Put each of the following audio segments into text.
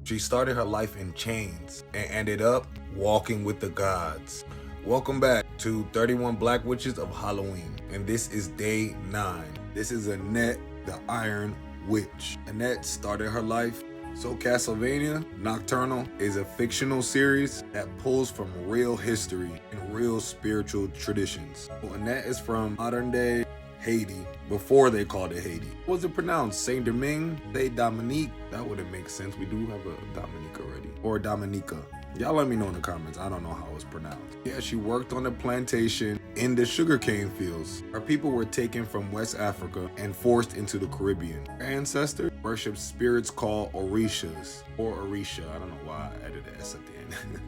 She started her life in chains and ended up walking with the gods. Welcome back to 31 Black Witches of Halloween, and this is day 9. This is Annette, the Iron Witch. Annette started her life. So Castlevania Nocturne is a fictional series that pulls from real history and real spiritual traditions. So Annette is from modern day Haiti, before they called it Haiti. Was it pronounced Saint Domingue? Saint Dominique? That wouldn't make sense. We do have a Dominique already. Or Dominica. Y'all let me know in the comments. I don't know how it's pronounced. Yeah, she worked on a plantation in the sugarcane fields. Her people were taken from West Africa and forced into the Caribbean. Her ancestors worshipped spirits called Orishas, or Orisha. I don't know why I added an S at the end.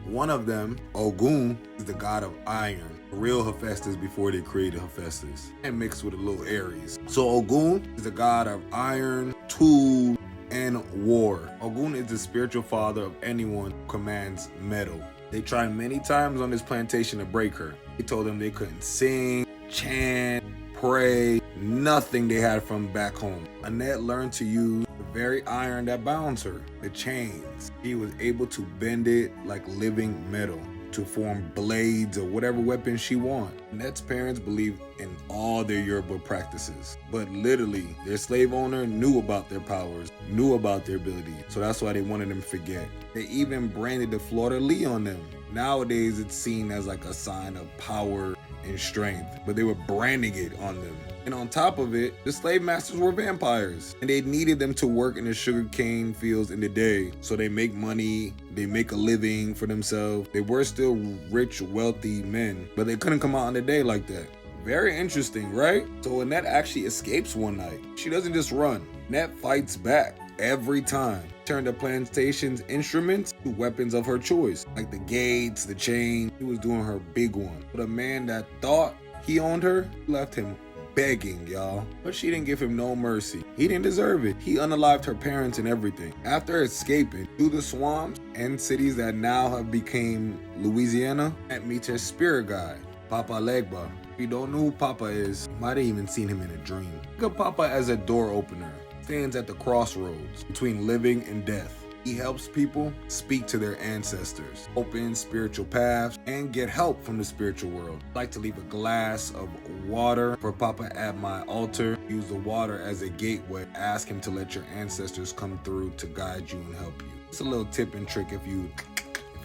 One of them, Ogun, is the god of iron. Real Hephaestus before they created Hephaestus, and mixed with a little Aries. So Ogun is the god of iron, tool, and war. Ogun is the spiritual father of anyone who commands metal. They tried many times on this plantation to break her. They told them they couldn't sing, chant, pray, nothing they had from back home. Annette learned to use the very iron that bounds her, the chains. She was able to bend it like living metal to form blades or whatever weapon she wanted. Annette's parents believed in all their Yoruba practices, but literally their slave owner knew about their powers, knew about their ability, so that's why they wanted them to forget. They even branded the fleur-de-lis on them. Nowadays it's seen as like a sign of power and strength, but they were branding it on them. And on top of it, the slave masters were vampires, and they needed them to work in the sugarcane fields in the day, so they make money, they make a living for themselves. They were still rich, wealthy men, but they couldn't come out in the day like that. Very interesting, right? So Annette actually escapes one night. She doesn't just run. Annette fights back every time. Turned the plantation's instruments to weapons of her choice, like the gates, the chain. She was doing her big one. But a man that thought he owned her left him begging, y'all. But she didn't give him no mercy. He didn't deserve it. He unalived her parents and everything. After escaping through the swamps and cities that now have become Louisiana, Annette meets her spirit guide, Papa Legba. If you don't know who Papa is, you might have even seen him in a dream. Think of Papa as a door opener. Stands at the crossroads between living and death. He helps people speak to their ancestors, open spiritual paths, and get help from the spiritual world. I like to leave a glass of water for Papa at my altar. Use the water as a gateway. Ask him to let your ancestors come through to guide you and help you. It's a little tip and trick if you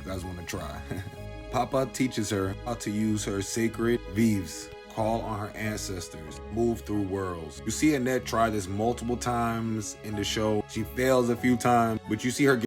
guys want to try. Papa teaches her how to use her sacred vives. Call on her ancestors, move through worlds. You see Annette try this multiple times in the show. She fails a few times, but you see her